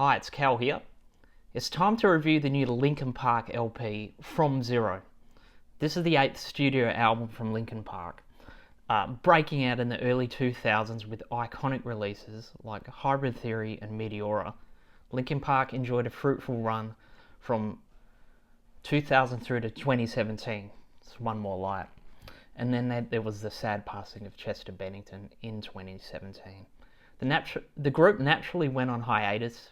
Hi, it's Cal here. It's time to review the new Linkin Park LP, From Zero. This is the 8th studio album from Linkin Park, breaking out in the early 2000s with iconic releases like Hybrid Theory and Meteora. Linkin Park enjoyed a fruitful run from 2000 through to 2017. It's one more light. And then there was the sad passing of Chester Bennington in 2017. The group naturally went on hiatus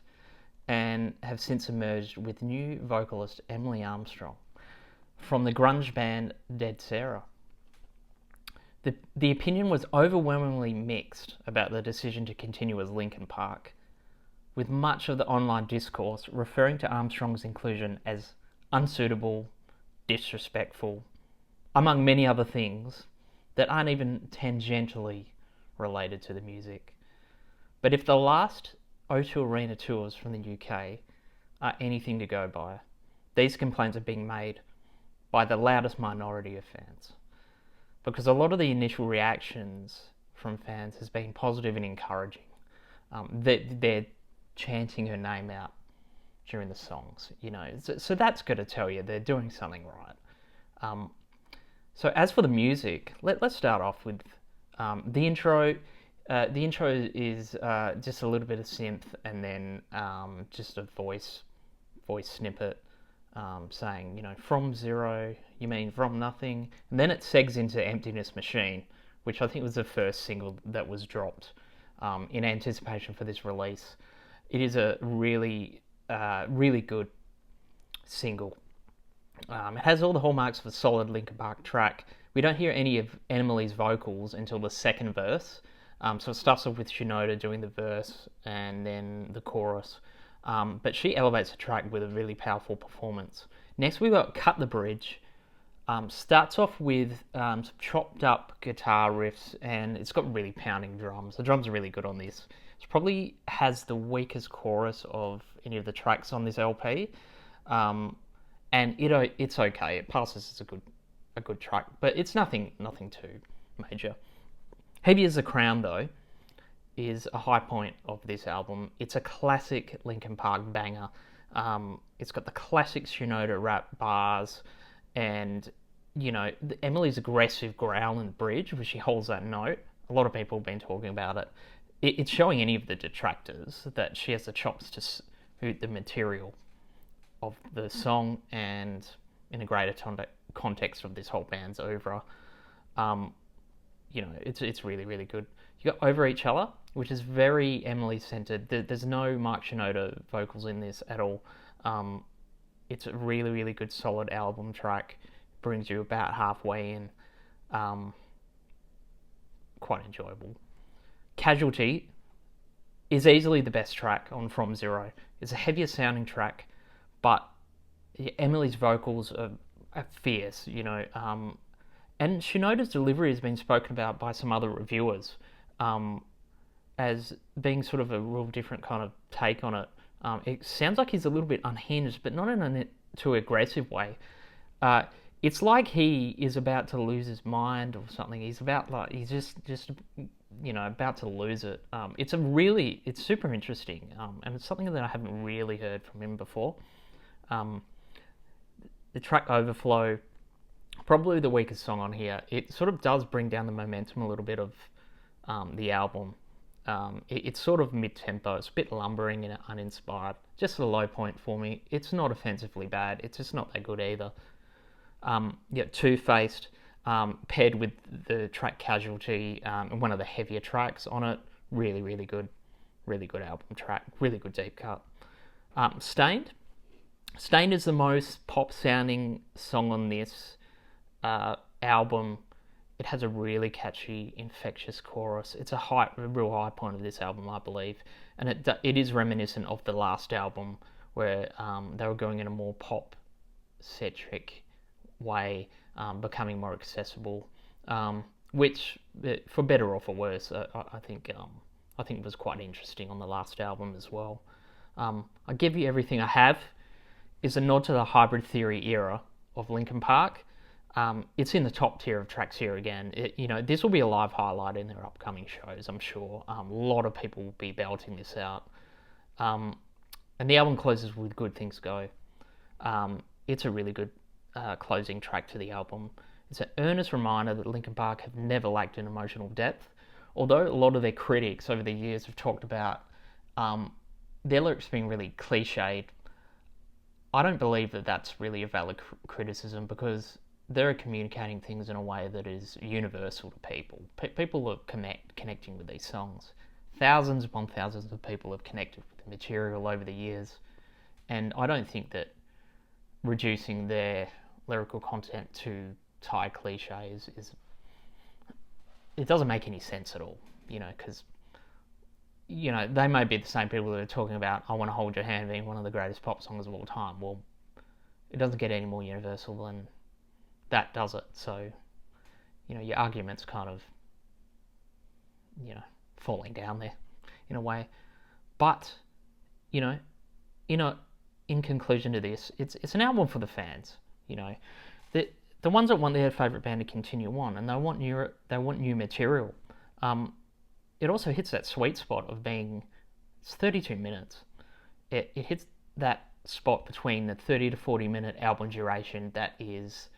and have since emerged with new vocalist Emily Armstrong from the grunge band Dead Sarah. The opinion was overwhelmingly mixed about the decision to continue as Linkin Park, with much of the online discourse referring to Armstrong's inclusion as unsuitable, disrespectful, among many other things that aren't even tangentially related to the music. But if the last O2 Arena tours from the UK are anything to go by, these complaints are being made by the loudest minority of fans. Because a lot of the initial reactions from fans has been positive and encouraging. They're chanting her name out during the songs, So that's got to tell you they're doing something right. So as for the music, let's start off with the intro. The intro is just a little bit of synth and then just a voice snippet saying, from zero, you mean from nothing. And then it segs into Emptiness Machine, which I think was the first single that was dropped in anticipation for this release. It is a really, really good single. It has all the hallmarks of a solid Linkin Park track. We don't hear any of Emily's vocals until the second verse. So it starts off with Shinoda doing the verse and then the chorus. But she elevates the track with a really powerful performance. Next we've got Cut the Bridge. Starts off with some chopped up guitar riffs and it's got really pounding drums. The drums are really good on this. It probably has the weakest chorus of any of the tracks on this LP. And it's okay. It passes as a good track, but it's nothing too major. Heavy as a Crown, though, is a high point of this album. It's a classic Linkin Park banger. It's got the classic Shinoda rap bars and, Emily's aggressive growl in the bridge where she holds that note. A lot of people have been talking about it. It's showing any of the detractors that she has the chops to suit the material of the song and in a greater context of this whole band's oeuvre. It's really, really good. You got Over Each Other, which is very Emily-centered. There's no Mark Shinoda vocals in this at all. It's a really, really good, solid album track. Brings you about halfway in. Quite enjoyable. Casualty is easily the best track on From Zero. It's a heavier sounding track, but Emily's vocals are fierce, and Shinoda's delivery has been spoken about by some other reviewers as being sort of a real different kind of take on it. It sounds like he's a little bit unhinged, but not in a too aggressive way. It's like he is about to lose his mind or something. He's just about to lose it. It's super interesting, and it's something that I haven't really heard from him before. The track Overflow, probably the weakest song on here. It sort of does bring down the momentum a little bit of the album. It's sort of mid-tempo. It's a bit lumbering and uninspired. Just a low point for me. It's not offensively bad. It's just not that good either. Two-Faced, paired with the track Casualty, one of the heavier tracks on it. Really, really good. Really good album track. Really good deep cut. Stained. Stained is the most pop-sounding song on this album. It has a really catchy, infectious chorus. It's a real high point of this album, I believe, and it is reminiscent of the last album where they were going in a more pop-centric way, becoming more accessible, which, for better or for worse, I think was quite interesting on the last album as well. I Give You Everything I Have is a nod to the Hybrid Theory era of Linkin Park. It's in the top tier of tracks here again. This will be a live highlight in their upcoming shows, I'm sure. A lot of people will be belting this out. And the album closes with Good Things Go. It's a really good closing track to the album. It's an earnest reminder that Linkin Park have never lacked in emotional depth, although a lot of their critics over the years have talked about their lyrics being really cliched. I don't believe that that's really a valid criticism, because they're communicating things in a way that is universal to people. People are connecting with these songs. Thousands upon thousands of people have connected with the material over the years, and I don't think that reducing their lyrical content to Thai cliches is it doesn't make any sense at all, because they may be the same people that are talking about I Want to Hold Your Hand being one of the greatest pop songs of all time. Well, it doesn't get any more universal than that, does it? So, your argument's kind of, falling down there in a way. But, in conclusion to this, it's an album for the fans. The ones that want their favourite band to continue on, and they want new material. It also hits that sweet spot of it's 32 minutes. It hits that spot between the 30 to 40 minute album duration that is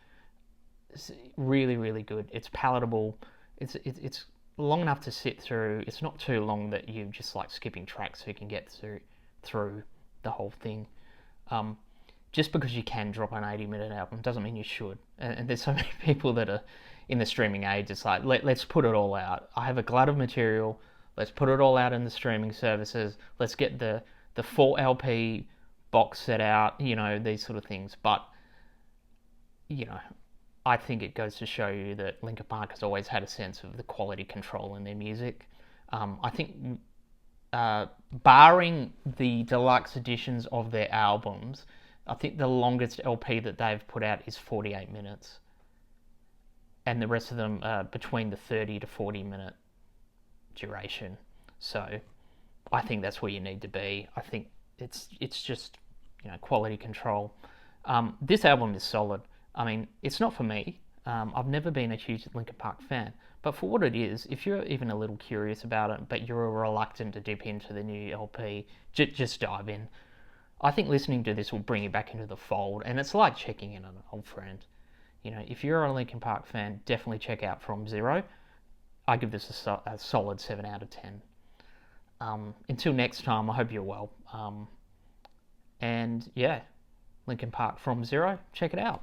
really, really good. It's palatable. It's long enough to sit through. It's not too long that you just like skipping tracks so you can get through the whole thing. Just because you can drop an 80-minute album doesn't mean you should. And there's so many people that are in the streaming age. It's like, let's put it all out. I have a glut of material. Let's put it all out in the streaming services. Let's get the full LP box set out, these sort of things. But, I think it goes to show you that Linkin Park has always had a sense of the quality control in their music. I think, barring the deluxe editions of their albums, I think the longest LP that they've put out is 48 minutes. And the rest of them are between the 30 to 40 minute duration. So I think that's where you need to be. I think it's just, quality control. This album is solid. I mean, it's not for me. I've never been a huge Linkin Park fan. But for what it is, if you're even a little curious about it, but you're reluctant to dip into the new LP, just dive in. I think listening to this will bring you back into the fold, and it's like checking in on an old friend. If you're a Linkin Park fan, definitely check out From Zero. I give this a solid 7 out of 10. Until next time, I hope you're well. And yeah, Linkin Park From Zero, check it out.